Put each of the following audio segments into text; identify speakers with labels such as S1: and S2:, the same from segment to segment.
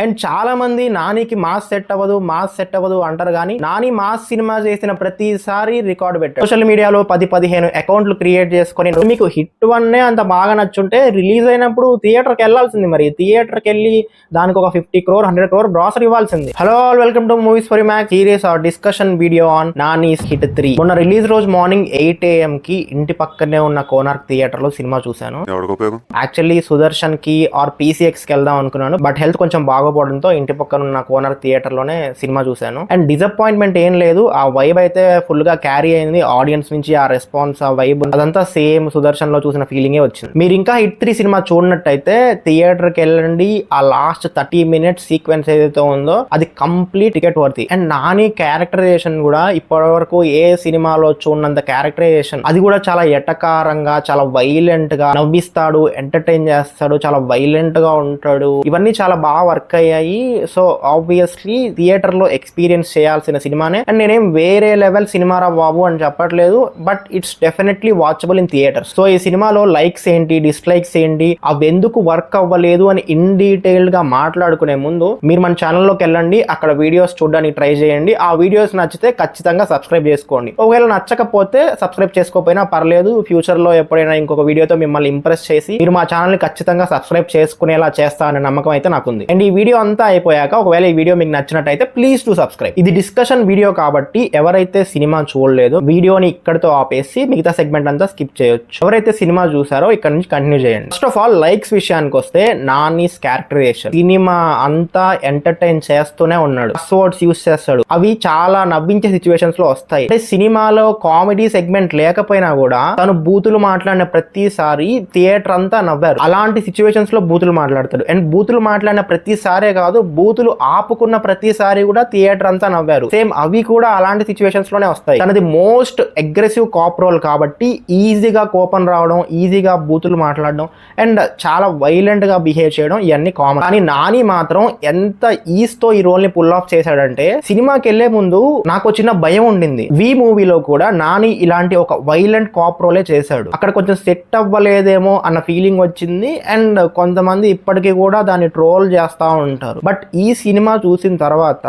S1: And చాలా మంది నానికి మాస్ సెట్ అవ్వదు అంటారు కానీ నాని మాస్ సినిమా చేసిన ప్రతిసారి రికార్డు పెట్టాడు. సోషల్ మీడియాలో 10-15 అకౌంట్లు క్రియేట్ చేసుకొని మీకు హిట్ 1 అంత బాగా నచ్చుంటే రిలీజ్ అయినప్పుడు థియేటర్కి వెళ్ళాల్సింది. మరి థియేటర్కి వెళ్ళి దానికి ఒక 50 crore 100 crore బ్రాసర్ ఇవ్వాల్సింది. Hello welcome to movies for max series our discussion video on Nani's hit 3. మొన్న రిలీజ్ రోజు మార్నింగ్ 8 AM కి ఇంటి పక్కనే ఉన్న కోనార్క్ థియేటర్ లో సినిమా చూశాను. యాక్చువల్లీ సుదర్శన్ కి ఆర్ PCX కి వెళ్దాం అనుకున్నాను, బట్ హెల్త్ కొంచెం బాగోపోవడంతో ఇంటి పక్కన ఉన్న కోనార్క్ థియేటర్ లోనే సినిమా చూశాను. అండ్ డిసప్పాయింట్మెంట్ ఏం లేదు, ఆ వైబ్ అయితే ఫుల్ గా క్యారీ అయింది. ఆడియన్స్ నుంచి ఆ రెస్పాన్స్, ఆ వైబ్ అదంతా సేమ్ సుదర్శన్ లో చూసిన ఫీలింగే వచ్చింది. మీరు ఇంకా హిట్ 3 సినిమా చూడనట్టయితే థియేటర్ కి వెళ్ళండి. ఆ లాస్ట్ 30 minutes సీక్వెన్స్ ఏదైతే ఉందో అది complete ticket worthy. And Nani characterization కూడా ఇప్పటి వరకు ఏ సినిమాలో చూడనంత క్యారెక్టరైజేషన్, అది కూడా చాలా ఎటకారంగా, చాలా వైలెంట్ గా నవ్విస్తాడు, ఎంటర్టైన్ చేస్తాడు, చాలా వైలెంట్ గా ఉంటాడు. ఇవన్నీ చాలా బాగా వర్క్ అయ్యాయి. సో ఆబ్వియస్లీ థియేటర్ లో ఎక్స్పీరియన్స్ చేయాల్సిన సినిమానే. అండ్ నేనేం వేరే లెవెల్ సినిమారా బాబు అని చెప్పట్లేదు, but it's definitely watchable in theatres. So ఈ సినిమాలో లైక్స్ ఏంటి, డిస్లైక్స్ ఏంటి, అవి ఎందుకు వర్క్ అవ్వలేదు అని ఇన్ డీటెయిల్డ్ గా మాట్లాడుకునే ముందు మీరు మన ఛానల్లోకి వెళ్ళండి, అక్కడ వీడియోస్ చూడడానికి ట్రై చేయండి. ఆ వీడియోస్ నచ్చితే ఖచ్చితంగా సబ్స్క్రైబ్ చేసుకోండి. ఒకవేళ నచ్చకపోతే సబ్స్క్రైబ్ చేసుకోకపోయినా పర్లేదు, ఫ్యూచర్ లో ఎప్పుడైనా ఇంకొక వీడియోతో మిమ్మల్ని ఇంప్రెస్ చేసి మీరు మా ఛానల్ ని ఖచ్చితంగా సబ్స్క్రైబ్ చేసుకునేలా చేస్తా అనే నమ్మకం అయితే నాకుంది. అండ్ ఈ వీడియో అంతా అయిపోయాక ఒకవేళ ఈ వీడియో మీకు నచ్చినట్టయితే ప్లీజ్ టు సబ్స్క్రైబ్. ఇది డిస్కషన్ వీడియో కాబట్టి ఎవరైతే సినిమా చూడలేదు వీడియోని ఇక్కడితో ఆపేసి మిగతా సెగ్మెంట్ అంతా స్కిప్ చేయొచ్చు. ఎవరైతే సినిమా చూసారో ఇక్కడ నుంచి కంటిన్యూ చేయండి. ఫస్ట్ ఆఫ్ ఆల్ లైక్స్ విషయానికి వస్తే నానీస్ క్యారెక్టరైజేషన్ సినిమా అంతా ఎంటర్టైన్ చేస్తూనే ఉన్నాడు. వర్డ్స్ యూస్ చేస్తాడు, అవి చాలా నవ్వించే సిచ్యువేషన్స్ లో వస్తాయి. అంటే సినిమాలో కామెడీ సెగ్మెంట్ లేకపోయినా కూడా తను బూతులు మాట్లాడిన ప్రతిసారి థియేటర్ అంతా నవ్వారు. అలాంటి సిచ్యువేషన్స్ లో బూతులు మాట్లాడతాడు. అండ్ బూతులు మాట్లాడిన ప్రతిసారే కాదు, బూతులు ఆపుకున్న ప్రతిసారి కూడా థియేటర్ అంతా నవ్వారు. సేమ్ అవి కూడా అలాంటి సిచ్యువేషన్స్ లోనే వస్తాయి. తనది మోస్ట్ అగ్రెసివ్ కాప్ రోల్ కాబట్టి ఈజీగా కోపం రావడం, ఈజీగా బూతులు మాట్లాడడం అండ్ చాలా వైలెంట్ గా బిహేవ్ చేయడం ఇవన్నీ కామన్. కానీ నాని మాత్రం ఎంత ఈజ్ తో ఈ రోల్ ని పుల్ ఆఫ్ చేశాడంటే సినిమాకి వెళ్లే ముందు నాకు చిన్న భయం ఉండింది. వి మూవీలో కూడా నాని ఇలాంటి ఒక వైలెంట్ కాప్ రోలే చేశాడు. అక్కడ కొంచెం సెట్ అవ్వలేదేమో అన్న ఫీలింగ్ వచ్చింది. అండ్ కొంతమంది ఇప్పటికీ కూడా దాన్ని ట్రోల్ చేస్తా ఉంటారు. బట్ ఈ సినిమా చూసిన తర్వాత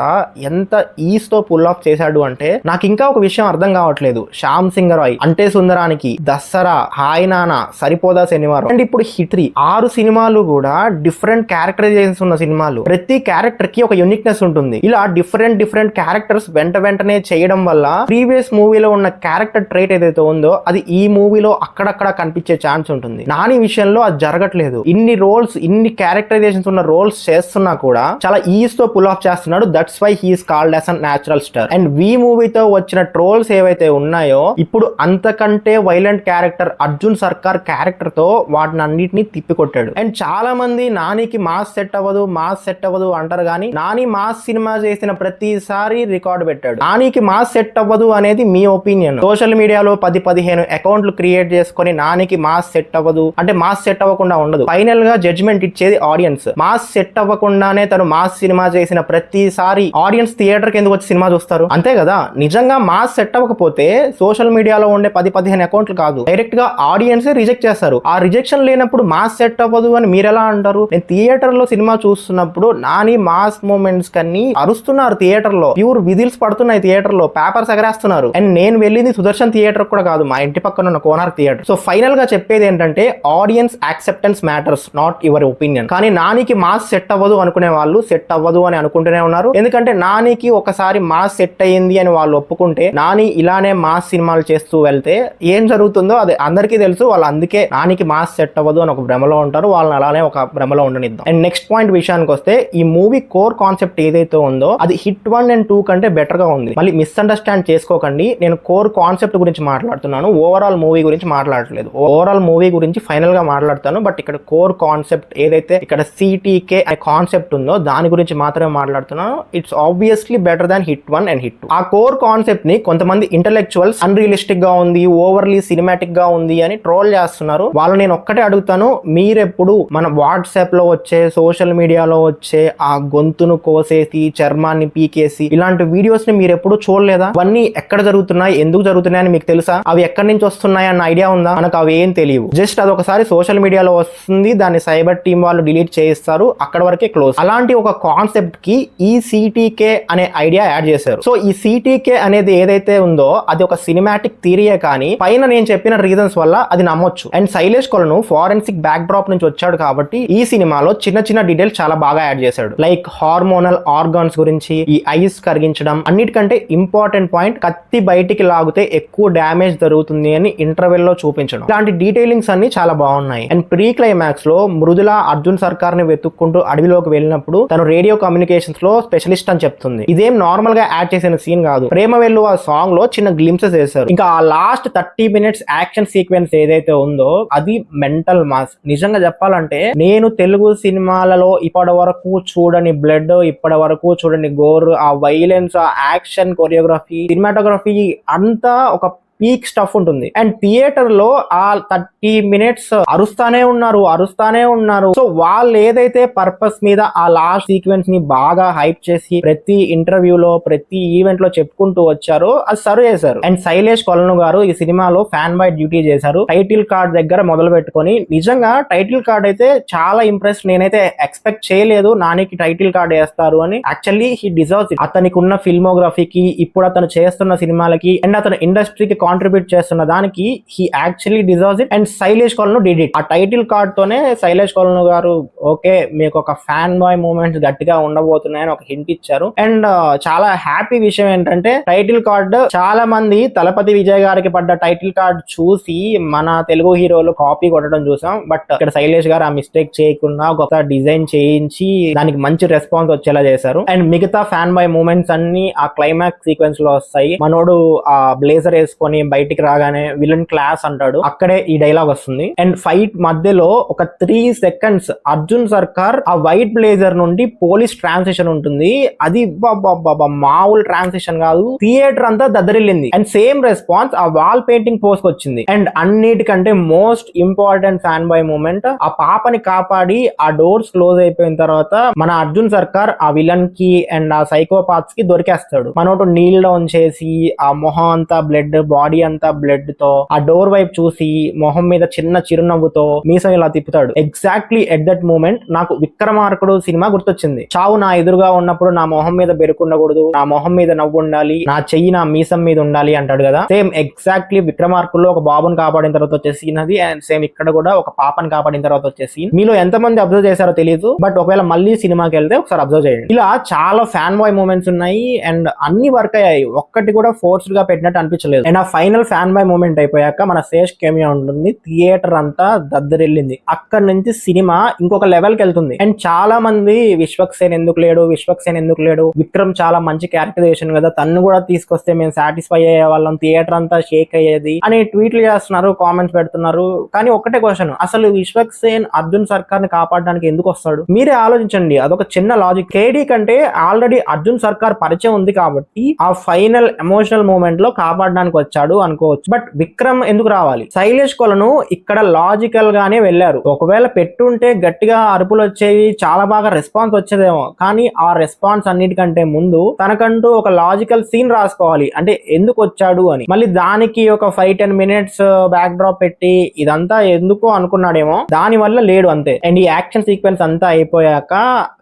S1: ఎంత ఈజ్ తో పుల్ ఆఫ్ చేశాడు అంటే నాకు ఇంకా ఒక విషయం అర్థం కావట్లేదు. శ్యామ్ సింగ్ రాయ్, అంటే సుందరానికి, దసరా, హాయ్ నానా, సరిపోదా శనివారం అండ్ ఇప్పుడు హిట్ 3 6 సినిమాలు కూడా డిఫరెంట్ క్యారెక్టరైజేషన్స్ ఉన్న సినిమాలు. ప్రతి క్యారెక్టర్ కి ఒక యూనిక్నెస్ ఉంటుంది. ఇలా డిఫరెంట్ క్యారెక్టర్స్ వెంటనే చేయడం వల్ల ప్రీవియస్ మూవీలో ఉన్న క్యారెక్టర్ ట్రైట్ ఏదైతే ఉందో అది ఈ మూవీలో అక్కడక్కడ కనిపించే ఛాన్స్ ఉంటుంది. నాని విషయంలో అది జరగట్లేదు. ఇన్ని రోల్స్, ఇన్ని క్యారెక్టరైజేషన్స్ ఉన్న రోల్స్ చేస్తున్నా కూడా చాలా ఈజ్ తో పుల్ ఆఫ్ చేస్తున్నాడు. That's why he's called as an natural star. And V మూవీతో వచ్చిన ట్రోల్స్ ఏవైతే ఉన్నాయో ఇప్పుడు అంతకంటే వైలెంట్ క్యారెక్టర్ అర్జున్ సర్కార్ క్యారెక్టర్ తో వాటిని అన్నిటిని తిప్పికొట్టాడు. అండ్ చాలా మంది నానికి మాస్ సెట్ అవ్వదు అంటారు కానీ నాని మాస్ సినిమా చేసిన ప్రతిసారి రికార్డు పెట్టాడు. నానికి మాస్ సెట్ అవ్వదు అనేది మీ ఒపీనియన్. సోషల్ మీడియాలో 10-15 అకౌంట్లు క్రియేట్ చేసుకొని నానికి మాస్ సెట్ అవ్వదు అంటే మాస్ సెట్ అవ్వకుండా ఉండదు. ఫైనల్ గా జడ్జ్మెంట్ ఇచ్చేది ఆడియన్స్. మాస్ సెట్ అవ్వకుండానే తను మాస్ సినిమా చేసిన ప్రతిసారి ఆడియన్స్ థియేటర్ కి ఎందుకు వచ్చి సినిమా చూస్తారు? అంతే కదా. నిజంగా మాస్ సెట్ అవ్వకపోతే సోషల్ మీడియాలో ఉండే 10-15 అకౌంట్లు కాదు, డైరెక్ట్ గా ఆడియన్స్ రిజెక్ట్ చేస్తారు. ఆ రిజెక్షన్ లేనప్పుడు మాస్ సెట్ అవ్వదు అని మీరు ఎలా అంటారు? నేను థియేటర్ లో సినిమా చూస్తున్నప్పుడు నాని మాస్ మూమెంట్స్ కన్నీ అరుస్తున్నారు. థియేటర్ లో ప్యూర్ విజిల్స్ పడుతున్నాయి, థియేటర్ లో పేపర్స్ ఎగరేస్తున్నారు. అండ్ నేను వెళ్ళింది సుదర్శన్ థియేటర్ కూడా కాదు, మా ఇంటి పక్కన ఉన్న కోనార్క్ థియేటర్. సో ఫైనల్ గా చెప్పేది ఏంటంటే audience acceptance matters, not your opinion. కానీ నానికి మాస్ సెట్ అవ్వదు అనుకునే వాళ్ళు సెట్ అవ్వదు అని అనుకుంటూనే ఉన్నారు. ఎందుకంటే నానికి ఒకసారి మాస్ సెట్ అయ్యింది అని వాళ్ళు ఒప్పుకుంటే నాని ఇలానే మాస్ సినిమాలు చేస్తూ వెళ్తే ఏం జరుగుతుందో అది అందరికీ తెలుసు. వాళ్ళు అందుకే నానికి మాస్ సెట్ అవ్వదు అని ఒక భ్రమలో ఉంటారు. వాళ్ళని అలానే ఒక భ్రమలో ఉండనిద్దాం. అండ్ నెక్స్ట్ పాయింట్ విషయానికి వస్తే ఈ మూవీ కోర్ కాన్సెప్ట్ ఏదైతే ఉందో అది హిట్ 1 and 2 కంటే బెటర్ గా ఉంది. మళ్ళీ మిస్అండర్స్టాండ్ చేసుకోకండి, నేను కోర్ కాన్సెప్ట్ గురించి మాట్లాడుతున్నాను, ఓవరాల్ మూవీ గురించి మాట్లాడట్లేదు. ఓవరాల్ మూవీ గురించి ఫైనల్ గా మాట్లాడతాను, బట్ ఇక్కడ కోర్ కాన్సెప్ట్ ఏదైతే ఇక్కడ CTK అనే కాన్సెప్ట్ ఉందో దాని గురించి మాత్రమే మాట్లాడుతున్నాను. It's obviously better than hit 1 and hit 2. ఆ కోర్ కాన్సెప్ట్ ని కొంతమంది ఇంటెలెక్చువల్స్ అన్రియలిస్టిక్ గా ఉంది, ఓవర్లీ సినిమాటిక్ గా ఉంది అని ట్రోల్ చేస్తున్నారు. వాళ్ళు నేను ఒక్కటే అడుగుతాను, మీరెప్పుడు మన వాట్సాప్ లో వచ్చే, సోషల్ మీడియాలో వచ్చే ఆ గొంతును కోసేసి చర్మాన్ని పీకేసి ఇలాంటి వీడియోస్ ని మీరు ఎప్పుడు చూడలేదా? అవన్నీ ఎక్కడ జరుగుతున్నాయి, ఎందుకు జరుగుతున్నాయి అని మీకు తెలుసా? అవి ఎక్కడి నుంచి వస్తున్నాయి అన్న ఐడియా ఉందా? మనకు అవి ఏం తెలియవు. జస్ట్ అది ఒకసారి సోషల్ మీడియాలో వస్తుంది, దాన్ని సైబర్ టీం వాళ్ళు డిలీట్ చేయిస్తారు, అక్కడ వరకే క్లోజ్. క్లోజ్. అలాంటి ఒక కాన్సెప్ట్ కి ఈ సిటీకే అనే ఐడియా యాడ్ చేశారు. సో ఈ సిటీకే అనేది ఏదైతే ఉందో అది ఒక సినిమాటిక్ థియరీయే, కానీ పైన నేను చెప్పిన రీజన్స్ వల్ల అది నమ్మొచ్చు. అండ్ శైలేష్ కొలను ఫారెన్సిక్ బ్యాక్ డ్రాప్ నుంచి వచ్చాడు కాబట్టి ఈ సినిమాలో చిన్న చిన్న డీటెయిల్స్ చాలా బాగా యాడ్ చేశాడు. లైక్ హార్మోనల్ ఆర్గాన్స్ గురించి, ఈ ఐస్ కరిగించడం, అన్నిటికంటే ఇంపార్టెంట్ పాయింట్ కత్తి బయటికి లాగితే ఎక్కువ డ్యామేజ్ జరుగుతుంది అని ఇంటర్వెల్ లో చూపించడం. ఇలాంటి డీటెయిలింగ్స్ అన్ని చాలా బాగున్నాయి. అండ్ ప్రీ క్లైమాక్స్ లో మృదుల అర్జున్ సర్కార్ ని వెతుక్కుంటూ అడవిలోకి వెళ్ళినప్పుడు తను రేడియో కమ్యూనికేషన్స్ లో స్పెషలిస్ట్ అని చెప్తుంది. ఇదేం నార్మల్ గా యాడ్ చేసిన సీన్ కాదు. ప్రేమ వెళ్ళు ఆ సాంగ్ లో చిన్న గ్లింప్సెస్ వేశారు. ఇంకా ఆ లాస్ట్ 30 minutes యాక్షన్ సీక్వెన్స్ ఏదైతే ఉందో అది మెంటల్ మాస్. నిజంగా చెప్పాలంటే నేను తెలుగు సినిమాలలో ఇప్పటి వరకు చూడని బ్లడ్, ఇప్పటి వరకు చూడని గోర్, ఆ వైలెన్స్, ఆ యాక్షన్, కొరియోగ్రఫీ, సినిమాటోగ్రఫీ అంతా ఒక పీక్ స్టఫ్ ఉంటుంది. అండ్ థియేటర్ లో ఆ 30 minutes అరుస్తానే ఉన్నారు. సో వాళ్ళు ఏదైతే పర్పస్ మీద ఆ లాస్ట్ సీక్వెన్స్ ని బాగా హైప్ చేసి ప్రతి ఇంటర్వ్యూలో, ప్రతి ఈవెంట్ లో చెప్పుకుంటూ వచ్చారో అది సర్వ్ చేశారు. అండ్ శైలేష్ కొలను గారు ఈ సినిమాలో ఫ్యాన్ బాయ్ డ్యూటీ చేశారు. టైటిల్ కార్డ్ దగ్గర మొదలు పెట్టుకొని నిజంగా టైటిల్ కార్డ్ అయితే చాలా ఇంప్రెస్. నేనైతే ఎక్స్పెక్ట్ చేయలేదు నానికి టైటిల్ కార్డ్ వేస్తారు అని. Actually he deserves it. అతనికి ఉన్న ఫిల్మోగ్రఫీకి, ఇప్పుడు అతను చేస్తున్న సినిమాలకి, అండ్ అతను ఇండస్ట్రీకి కాంట్రిబ్యూట్ చేస్తున్న దానికి he actually deserves it. And Shailesh కొలను డిడ్ ఇట్. ఆ టైటిల్ కార్డ్ తోనే శైలేష్ కొలను గారు ఓకే మీకు ఒక ఫ్యాన్ బాయ్ మూమెంట్స్ గట్టిగా ఉండబోతున్నాయని ఒక హింట్ ఇచ్చారు. అండ్ చాలా హ్యాపీ విషయం ఏంటంటే టైటిల్ కార్డ్ చాలా మంది తలపతి విజయ్ గారికి పడ్డ టైటిల్ కార్డ్ చూసి మన తెలుగు హీరోలు కాపీ కొట్టడం చూసాం. బట్ ఇక్కడ శైలేష్ గారు ఆ మిస్టేక్ చేయకుండా ఒక డిజైన్ చేయించి దానికి మంచి రెస్పాన్స్ వచ్చేలా చేశారు. అండ్ మిగతా ఫ్యాన్ బాయ్ మూమెంట్స్ అన్ని ఆ క్లైమాక్స్ సీక్వెన్స్ లో వస్తాయి. మనోడు ఆ బ్లేజర్ వేసుకొని బయటికి రాగానే విలన్ క్లాస్ అంటాడు, అక్కడే ఈ డైలాగ్ వస్తుంది. అండ్ ఫైట్ మధ్యలో ఒక 3 seconds అర్జున్ సర్కార్ ఆ వైట్ బ్లేజర్ నుండి పోలీస్ ట్రాన్సిషన్ ఉంటుంది. అది మామూలు ట్రాన్సిషన్ కాదు, థియేటర్ అంతా దద్దరిల్లింది. అండ్ సేమ్ రెస్పాన్స్ ఆ వాల్ పెయింటింగ్ పోస్ట్ వచ్చింది. అండ్ అన్నిటికంటే most important fan boy moment, ఆ పాపని కాపాడి ఆ డోర్స్ క్లోజ్ అయిపోయిన తర్వాత మన అర్జున్ సర్కార్ ఆ విలన్ కి అండ్ ఆ సైకోపాత్స్ కి దొరికేస్తాడు. మనోటు నీల్ డౌన్ చేసి ఆ మొహం అంతా బ్లడ్, బాడీ అంతా బ్లడ్ తో ఆ డోర్ వైపు చూసి మొహం మీద చిన్న చిరునవ్వుతో మీసం ఇలా తిప్పుతాడు. ఎగ్జాక్ట్లీ ఎట్ దట్ మూమెంట్ నాకు విక్రమార్కుడు సినిమా గుర్తొచ్చింది. చావు నా ఎదురుగా ఉన్నప్పుడు నా మొహం మీద బెరుకుండకూడదు, నా మొహం మీద నవ్వు ఉండాలి, నా చెయ్యి నా మీసం మీద ఉండాలి అంటాడు కదా. సేమ్ ఎగ్జాక్ట్లీ విక్రమార్కుడులో ఒక బాబుని కాపాడిన తర్వాత వచ్చే సీన్ అది. అండ్ సేమ్ ఇక్కడ కూడా ఒక పాపని కాపాడిన తర్వాత వచ్చే సీన్. మీలో ఎంతమంది అబ్జర్వ్ చేశారో తెలియదు, బట్ ఒకవేళ మళ్ళీ సినిమాకి వెళ్తే ఒకసారి అబ్జర్వ్ చేయండి. ఇలా చాలా ఫ్యాన్ బాయ్ మూమెంట్స్ ఉన్నాయి అండ్ అన్ని వర్క్ అయ్యాయి. ఒక్కటి కూడా ఫోర్స్డ్ గా పెట్టినట్టు అనిపించలేదు. అండ్ ఆ ఫైనల్ ఫ్యాన్ బాయ్ మూమెంట్ అయిపోయాక మన శేష్ కెమియా ఉంటుంది. థియేటర్ అంతా దద్దరిల్లింది. అక్కడ నుంచి సినిమా ఇంకొక లెవెల్ కి వెళ్తుంది. అండ్ చాలా మంది విశ్వక్సేన్ ఎందుకు లేడు, విక్రమ్ చాలా మంచి క్యారెక్టరైజేషన్ కదా, తన్ను కూడా తీసుకొస్తే మేము సాటిస్ఫై అయ్యే వాళ్ళం, థియేటర్ అంతా షేక్ అయ్యేది అని ట్వీట్లు చేస్తున్నారు, కామెంట్స్ పెడుతున్నారు. కానీ ఒక్కటే క్వశ్చన్, అసలు విశ్వక్సేన్ అర్జున్ సర్కార్ ని కాపాడడానికి ఎందుకు వస్తాడు? మీరే ఆలోచించండి. అదొక చిన్న లాజిక్. కేడీ కంటే ఆల్రెడీ అర్జున్ సర్కార్ పరిచయం ఉంది కాబట్టి ఆ ఫైనల్ ఎమోషనల్ మూమెంట్ లో కాపాడడానికి వచ్చాడు అనుకోవచ్చు. బట్ విక్రమ్ ఎందుకు రావాలి? శైలేష్ కొలను ఇక్కడ లాజికల్ గానే వెళ్ళారు. ఒకవేళ పెట్టుంటే గట్టిగా అరుపులు వచ్చేవి, చాలా బాగా రెస్పాన్స్ వచ్చేదేమో. కానీ ఆ రెస్పాన్స్ అన్నిటికంటే ముందు తనకంటూ ఒక లాజికల్ సీన్ రాసుకోవాలి, అంటే ఎందుకు వచ్చాడు అని. మళ్ళీ దానికి ఒక 5-10 minutes బ్యాక్ డ్రాప్ పెట్టి ఇదంతా ఎందుకు అనుకున్నాడేమో, దాని వల్ల లేడు అంతే. అండ్ ఈ యాక్షన్ సీక్వెన్స్ అంతా అయిపోయాక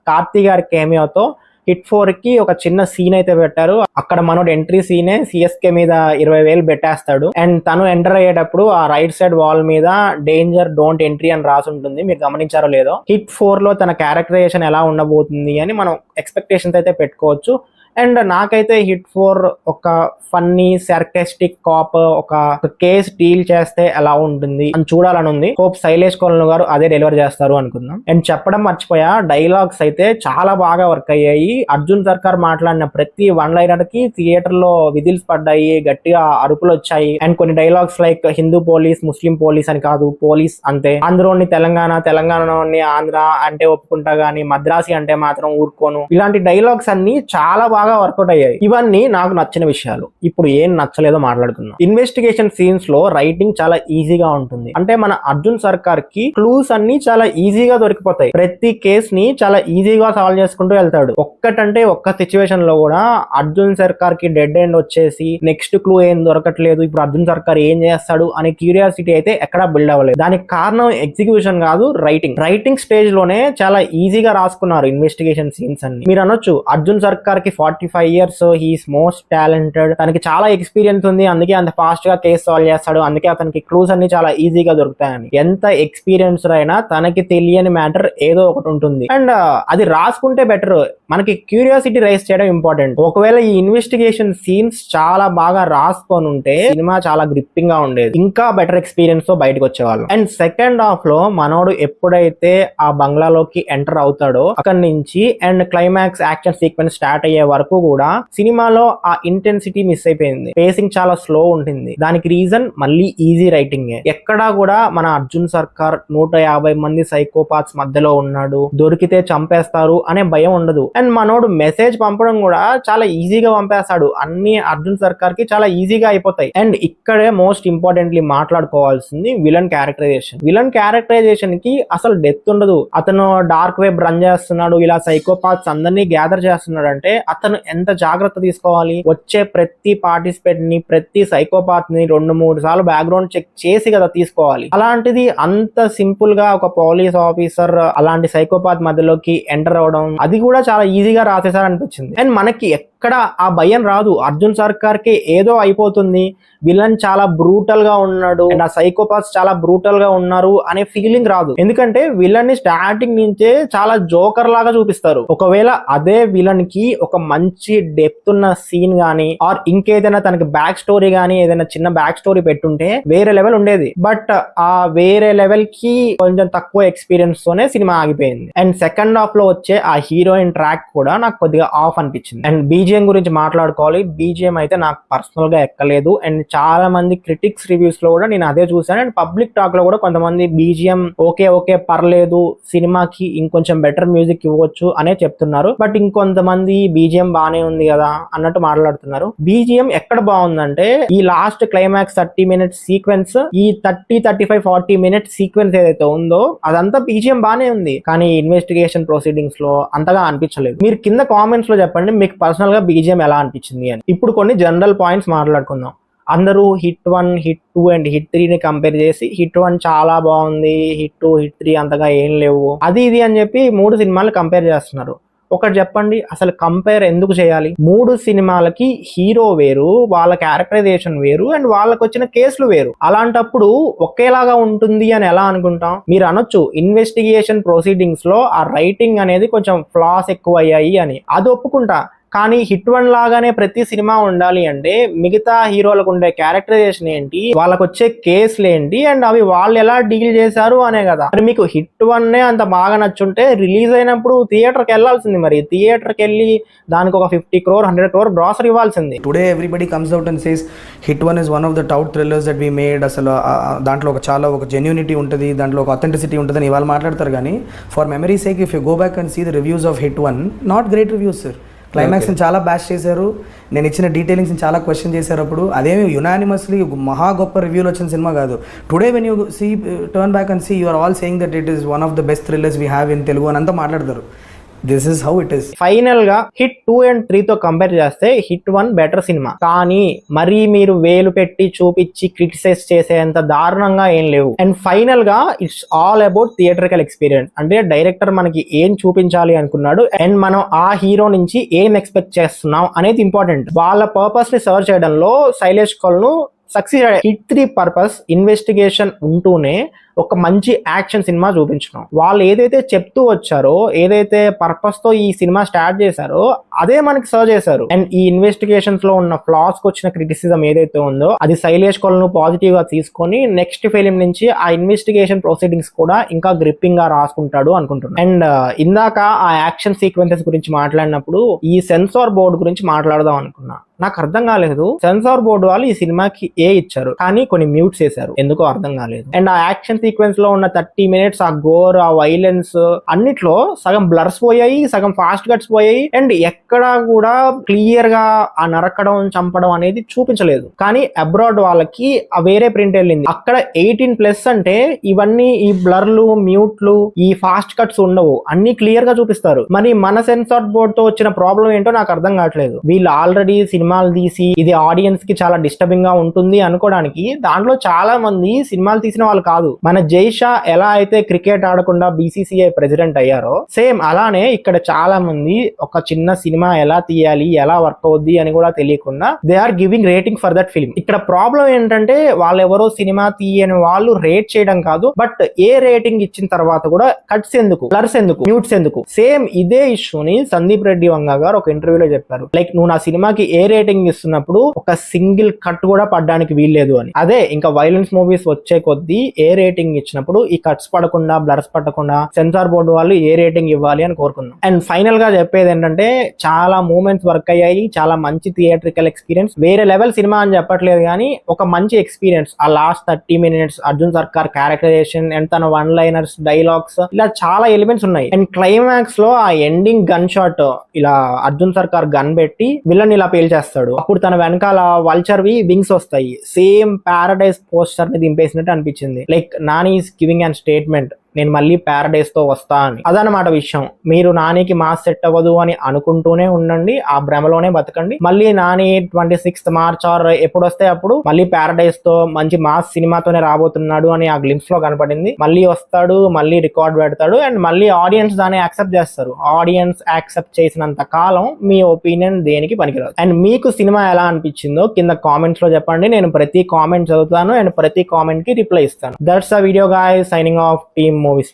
S1: కార్తీ గారి కేమియాతో హిట్ 4 కి ఒక చిన్న సీన్ అయితే పెట్టారు. అక్కడ మనోడు ఎంట్రీ సీనే సిఎస్కే మీద 20,000 పెట్టేస్తాడు. అండ్ తను ఎంటర్ అయ్యేటప్పుడు ఆ రైట్ సైడ్ వాల్ మీద డేంజర్ డోంట్ ఎంట్రీ అని రాసి ఉంటుంది. మీరు గమనించారో లేదో. హిట్ 4 లో తన క్యారెక్టరైజేషన్ ఎలా ఉండబోతుంది అని మనం ఎక్స్పెక్టేషన్స్ అయితే పెట్టుకోవచ్చు. అండ్ నాకైతే హిట్ 4 ఒక ఫన్నీ సార్కాస్టిక్ కాప్ ఒక కేస్ డీల్ చేస్తే ఎలా ఉంటుంది అని చూడాలని ఉంది. హోప్ శైలేష్ కొలను గారు అదే డెలివర్ చేస్తారు అనుకుందాం. అండ్ చెప్పడం మర్చిపోయా, డైలాగ్స్ అయితే చాలా బాగా వర్క్ అయ్యాయి. అర్జున్ సర్కార్ మాట్లాడిన ప్రతి వన్ లైనర్ కి థియేటర్ లో విజిల్స్ పడ్డాయి, గట్టిగా అరుపులు వచ్చాయి. అండ్ కొన్ని డైలాగ్స్ లైక్ హిందూ పోలీస్, ముస్లిం పోలీస్ అని కాదు, పోలీస్ అంతే, ఆంధ్రోని తెలంగాణ, తెలంగాణలోని ఆంధ్ర అంటే ఒప్పుకుంటా గానీ మద్రాసి అంటే మాత్రం ఊరుకోను, ఇలాంటి డైలాగ్స్ అన్ని చాలా బాగా బాగా వర్కౌట్ అయ్యాయి. ఇవన్నీ నాకు నచ్చిన విషయాలు. ఇప్పుడు ఏం నచ్చలేదో మాట్లాడుకుందాం. ఇన్వెస్టిగేషన్ సీన్స్ లో రైటింగ్ చాలా ఈజీగా ఉంటుంది. అంటే మన అర్జున్ సర్కార్ కి క్లూస్ అన్ని చాలా ఈజీగా దొరికిపోతాయి. ప్రతి కేస్ ని చాలా ఈజీగా సాల్వ్ చేసుకుంటూ వెళ్తాడు. ఒక్కటంటే ఒక్క సిచ్యువేషన్ లో కూడా అర్జున్ సర్కార్ కి డెడ్ ఎండ్ వచ్చేసి నెక్స్ట్ క్లూ ఏం దొరకట్లేదు, ఇప్పుడు అర్జున్ సర్కార్ ఏం చేస్తాడు అనే క్యూరియాసిటీ అయితే ఎక్కడా బిల్డ్ అవ్వలేదు. దానికి కారణం ఎగ్జిక్యూషన్ కాదు, రైటింగ్ స్టేజ్ లోనే చాలా ఈజీగా రాసుకున్నారు ఇన్వెస్టిగేషన్ సీన్స్ అన్ని. మీరు అనొచ్చు అర్జున్ సర్కార్ కి 45 years, హీఈస్ మోస్ట్ టాలెంటెడ్, తనకి చాలా ఎక్స్పీరియన్స్ ఉంది, అందుకే అంత ఫాస్ట్ గా కేసు సాల్వ్ చేస్తాడు, అందుకే అతనికి క్లూస్ అన్ని చాలా ఈజీగా దొరుకుతాయని. ఎంత ఎక్స్పీరియన్స్డ్ అయినా తనకి తెలియని మ్యాటర్ ఏదో ఒకటి ఉంటుంది. అండ్ అది రాసుకుంటే బెటర్. మనకి క్యూరియాసిటీ రైజ్ చేయడం ఇంపార్టెంట్. ఒకవేళ ఈ ఇన్వెస్టిగేషన్ సీన్స్ చాలా బాగా రాసుకొని ఉంటే సినిమా చాలా గ్రిప్పింగ్ గా ఉండేది, ఇంకా బెటర్ ఎక్స్పీరియన్స్ తో బయటకు వచ్చేవాళ్ళు. అండ్ సెకండ్ హాఫ్ లో మనోడు ఎప్పుడైతే ఆ బంగ్లాలోకి ఎంటర్ అవుతాడో అక్కడి నుంచి and climax action sequence start అయ్యే వరకు కూడా సినిమాలో ఆ ఇంటెన్సిటీ మిస్ అయిపోయింది. పేసింగ్ చాలా స్లో ఉంటుంది. దానికి రీజన్ మళ్ళీ ఈజీ రైటింగ్. ఎక్కడా కూడా మన అర్జున్ సర్కార్ 150 మంది సైకోపాత్స్ మధ్యలో ఉన్నాడు, దొరికితే చంపేస్తారు అనే భయం ఉండదు. అండ్ మనోడు మెసేజ్ పంపడం కూడా చాలా ఈజీగా పంపేస్తాడు. అన్ని అర్జున్ సర్కార్ కి చాలా ఈజీగా అయిపోతాయి. అండ్ ఇక్కడే మోస్ట్ ఇంపార్టెంట్లీ మాట్లాడుకోవాల్సింది విలన్ క్యారెక్టరైజేషన్ కి అసలు డెప్త్ ఉండదు. అతను డార్క్ వెబ్ రన్ చేస్తున్నాడు, ఇలా సైకోపాత్స్ అందరినీ గ్యాదర్ చేస్తున్నాడు అంటే అతను ఎంత జాగ్రత్త తీసుకోవాలి. వచ్చే ప్రతి పార్టిసిపేట్ ని, ప్రతి సైకోపాత్ ని 2-3 సార్లు బ్యాక్గ్రౌండ్ చెక్ చేసి కదా తీసుకోవాలి. అలాంటిది అంత సింపుల్ గా ఒక పోలీస్ ఆఫీసర్ అలాంటి సైకోపాత్ మధ్యలోకి ఎంటర్ అవడం, అది కూడా చాలా ఈజీగా రాసేసారు అనిపించింది. అండ్ మనకి ఎక్కడ ఆ భయం రాదు. అర్జున్ సర్కార్ కి ఏదో అయిపోతుంది, విలన్ చాలా బ్రూటల్ గా ఉన్నాడు అండ్ ఆ సైకోపాత్స్ చాలా బ్రూటల్ గా ఉన్నారు అనే ఫీలింగ్ రాదు. ఎందుకంటే విలన్ ని స్టార్టింగ్ నుంచే చాలా జోకర్ లాగా చూపిస్తారు. ఒకవేళ అదే విలన్ కి ఒక మంచి డెప్త్ ఉన్న సీన్ గానీ ఆర్ ఇంకేదైనా తనకి బ్యాక్ స్టోరీ గానీ ఏదైనా చిన్న బ్యాక్ స్టోరీ పెట్టుంటే వేరే లెవెల్ ఉండేది. బట్ ఆ వేరే లెవెల్ కి కొంచెం తక్కువ ఎక్స్పీరియన్స్ తోనే సినిమా ఆగిపోయింది. అండ్ సెకండ్ హాఫ్ లో వచ్చే ఆ హీరోయిన్ ట్రాక్ కూడా నాకు కొద్దిగా ఆఫ్ అనిపించింది. అండ్ బీజిఎం గురించి మాట్లాడుకోవాలి. బీజిఎం అయితే నాకు పర్సనల్ గా ఎక్కలేదు. అండ్ చాలా మంది క్రిటిక్స్ రివ్యూస్ లో కూడా నేను అదే చూసాను. అండ్ పబ్లిక్ టాక్ లో కూడా కొంతమంది బీజిఎం ఓకే పర్లేదు, సినిమాకి ఇంకొంచెం బెటర్ మ్యూజిక్ ఇవ్వచ్చు అనే చెప్తున్నారు. బట్ ఇంకొంతమంది బీజిఎం బానే ఉంది కదా అన్నట్టు మాట్లాడుతున్నారు. బీజిఎం ఎక్కడ బాగుందంటే ఈ లాస్ట్ క్లైమాక్స్ 30 minutes సీక్వెన్స్, ఈ 30-35-40 minutes సీక్వెన్స్ ఏదైతే ఉందో అదంతా బీజిఎం బానే ఉంది. కానీ ఇన్వెస్టిగేషన్ ప్రొసీడింగ్స్ లో అంతగా అనిపించలేదు. మీరు కింద కామెంట్స్ లో చెప్పండి మీకు పర్సనల్ గా బీజిఎం ఎలా అనిపించింది అని. ఇప్పుడు కొన్ని జనరల్ పాయింట్స్ మాట్లాడుకుందాం. అందరూ హిట్ 1, హిట్ 2 అండ్ హిట్ 3ని కంపేర్ చేసి హిట్ 1 చాలా బాగుంది, హిట్ 2, హిట్ 3 అంతగా ఏం లేవు, అది ఇది అని చెప్పి 3 సినిమాలు కంపేర్ చేస్తున్నారు. ఒకటి చెప్పండి, అసలు కంపేర్ ఎందుకు చేయాలి? 3 సినిమాలకి హీరో వేరు, వాళ్ళ క్యారెక్టరైజేషన్ వేరు అండ్ వాళ్ళకి వచ్చిన కేసులు వేరు. అలాంటప్పుడు ఒకేలాగా ఉంటుంది అని ఎలా అనుకుంటాం? మీరు అనొచ్చు ఇన్వెస్టిగేషన్ ప్రొసీడింగ్స్ లో ఆ రైటింగ్ అనేది కొంచెం ఫ్లాస్ ఎక్కువ అయ్యాయి అని, అది ఒప్పుకుంటా. కానీ హిట్ 1 లాగానే ప్రతి సినిమా ఉండాలి అంటే మిగతా హీరోలకు ఉండే క్యారెక్టరైజేషన్ ఏంటి, వాళ్ళకు వచ్చే కేసులు ఏంటి అండ్ అవి వాళ్ళు ఎలా డీల్ చేశారు అనే కదా. మరి మీకు హిట్ 1 అంత బాగా నచ్చుంటే రిలీజ్ అయినప్పుడు థియేటర్కి వెళ్ళాల్సింది. మరి థియేటర్కి వెళ్ళి దానికి ఒక 50 crore 100 crore గ్రాసర్ ఇవ్వాల్సింది.
S2: Today everybody comes out and says hit 1 is one of the top thrillers that we made. అసలు దాంట్లో ఒక జెన్యూనిటీ ఉంటుంది, దాంట్లో ఒక అథెంటిసిటీ ఉంటుందని ఇవాళ మాట్లాడతారు. కానీ for memory sake if you go back and see the reviews of hit 1, not great reviews sir. క్లైమాక్స్ని చాలా బ్యాష్ చేశారు, నేను ఇచ్చిన డీటెయిలింగ్స్ని చాలా క్వశ్చన్ చేశారు. అప్పుడు అదేమి యునానిమస్లీ మహా గొప్ప రివ్యూలు వచ్చిన సినిమా కాదు. Today when you see turn back and see you are all saying that it is one of the best thrillers we have in Telugu అని అంతా మాట్లాడతారు. This is how it is.
S1: Final గా హిట్ 2 and 3 తో compare చేస్తే hit 1 better cinema. కానీ మరీ మీరు వేలు పెట్టి చూపించి క్రిటిసైజ్ చేసేంత దారుణంగా ఏం లేవు. అండ్ ఫైనల్ గా it's all about theatrical experience. అంటే డైరెక్టర్ మనకి ఏం చూపించాలి అనుకున్నాడు అండ్ మనం ఆ హీరో నుంచి ఏం ఎక్స్పెక్ట్ చేస్తున్నాం అనేది ఇంపార్టెంట్. వాళ్ళ పర్పస్ ని సర్వ్ చేయడంలో శైలేష్ కోల్ను సక్సీడ్ అయ్యాడు. హిట్ 3 పర్పస్ ఇన్వెస్టిగేషన్ ఉంటూనే ఒక మంచి యాక్షన్ సినిమా చూపించడం. వాళ్ళు ఏదైతే చెప్తూ వచ్చారో, ఏదైతే పర్పస్ తో ఈ సినిమా స్టార్ట్ చేశారో అదే మనకి సర్వ్ చేశారు. అండ్ ఈ ఇన్వెస్టిగేషన్స్ లో ఉన్న ఫ్లాస్ కి వచ్చిన క్రిటిసిజం ఏదైతే ఉందో అది శైలేష్ కోల్ను పాజిటివ్ గా తీసుకొని నెక్స్ట్ ఫిలిం నుంచి ఆ ఇన్వెస్టిగేషన్ ప్రొసీడింగ్స్ కూడా ఇంకా గ్రిప్పింగ్ గా రాసుకుంటాడు అనుకుంటున్నాను. అండ్ ఇందాక ఆ యాక్షన్ సీక్వెన్సెస్ గురించి మాట్లాడినప్పుడు ఈ సెన్సార్ బోర్డు గురించి మాట్లాడదాం అనుకున్నా. నాకు అర్థం కాలేదు, సెన్సార్ బోర్డు వాళ్ళు ఈ సినిమాకి ఏ ఇచ్చారు కానీ కొన్ని మ్యూట్స్ చేశారు, ఎందుకో అర్థం కాలేదు. అండ్ ఆ యాక్షన్ సీక్వెన్స్ లో ఉన్న 30 minutes ఆ గోర్, ఆ వైలెన్స్ అన్నిట్లో సగం బ్లర్స్ పోయాయి, సగం ఫాస్ట్ కట్స్ పోయాయి, అండ్ ఎక్కడా కూడా క్లియర్ గా ఆ నరకడం చంపడం అనేది చూపించలేదు. కానీ అబ్రాడ్ వాళ్ళకి ఆ వేరే ప్రింట్ వెళ్ళింది. అక్కడ 18+ అంటే ఇవన్నీ ఈ బ్లర్లు, మ్యూట్లు, ఈ ఫాస్ట్ కట్స్ ఉండవు, అన్ని క్లియర్ గా చూపిస్తారు. మరి మన సెన్సార్ బోర్డ్ తో వచ్చిన ప్రాబ్లం ఏంటో నాకు అర్థం కావట్లేదు. వీళ్ళు ఆల్రెడీ సినిమాలు తీసి ఇది ఆడియన్స్ కి చాలా డిస్టర్బింగ్ గా ఉంటుంది అనుకోవడానికి దాంట్లో చాలా మంది సినిమాలు తీసిన వాళ్ళు కాదు. మన జైషా ఎలా అయితే క్రికెట్ ఆడకుండా BCCI ప్రెసిడెంట్ అయ్యారో సేమ్ అలానే ఇక్కడ చాలా మంది ఒక చిన్న సినిమా ఎలా తీయాలి, ఎలా వర్క్ అవుద్ది అని కూడా తెలియకుండా they are giving rating for that film. ఇక్కడ ప్రాబ్లం ఏంటంటే వాళ్ళు ఎవరో సినిమా తీయని వాళ్ళు రేట్ చేయడం కాదు, బట్ ఏ రేటింగ్ ఇచ్చిన తర్వాత కూడా కట్స్ ఎందుకు, బ్లర్స్ ఎందుకు, మ్యూట్స్ ఎందుకు? సేమ్ ఇదే ఇష్యూని సందీప్ రెడ్డి వంగ గారు ఒక ఇంటర్వ్యూలో చెప్పారు. లైక్ నువ్వు నా సినిమాకి ఏ రేటింగ్ ఇస్తున్నప్పుడు ఒక సింగిల్ కట్ కూడా పడడానికి వీల్లేదు అని. అదే ఇంకా వైలెన్స్ మూవీస్ వచ్చే కొద్దీ ఏ రేటింగ్ ఇచ్చినప్పుడు ఈ కట్స్ పడకుండా, బ్లర్స్ పడకుండా సెన్సార్ బోర్డు వాళ్ళు ఏ రేటింగ్ ఇవ్వాలి అని కోరుకున్నాం. అండ్ ఫైనల్ గా చెప్పేది ఏంటంటే చాలా మూమెంట్స్ వర్క్ అయ్యాయి, చాలా మంచి థియేట్రికల్ ఎక్స్పీరియన్స్, వేరే లెవెల్ సినిమా అని చెప్పట్లేదు కానీ ఒక మంచి ఎక్స్పీరియన్స్. ఆ లాస్ట్ 30 minutes అర్జున్ సర్కార్ క్యారెక్టరైజేషన్ అండ్ తన వన్ లైనర్స్, డైలాగ్స్, ఇలా చాలా ఎలిమెంట్స్ ఉన్నాయి. అండ్ క్లైమాక్స్ లో ఆ ఎండింగ్ గన్ షాట్, ఇలా అర్జున్ సర్కార్ గన్ పెట్టి విలన్ ఇలా పేల్చేస్తాడు, అప్పుడు తన వెనకాల వల్చర్ వి వింగ్స్ వస్తాయి. సేమ్ పారడైజ్ పోస్టర్ ని దింపేసినట్టు అనిపించింది. Like Nani is giving and statement, నేను మళ్ళీ ప్యారడైజ్ తో వస్తా అని. అదనమాట విషయం. మీరు నానికి మాస్ సెట్ అవ్వదు అని అనుకుంటూనే ఉండండి, ఆ భ్రమలోనే బతకండి. మళ్ళీ నాని 26th March ఆర్ ఎప్పుడు వస్తే అప్పుడు మళ్ళీ ప్యారడైజ్ తో మంచి మాస్ సినిమాతోనే రాబోతున్నాడు అని ఆ గ్లింప్స్ లో కనపడింది. మళ్ళీ వస్తాడు, మళ్ళీ రికార్డ్ పెడతాడు, అండ్ మళ్ళీ ఆడియన్స్ దాన్ని యాక్సెప్ట్ చేస్తారు. ఆడియన్స్ యాక్సెప్ట్ చేసినంత కాలం మీ ఒపీనియన్ దేనికి పనికిరాదు. అండ్ మీకు సినిమా ఎలా అనిపించిందో కింద కామెంట్స్ లో చెప్పండి. నేను ప్రతి కామెంట్ చదువుతాను అండ్ ప్రతి కామెంట్ కి రిప్లై ఇస్తాను. That's the video guys, signing off team movies.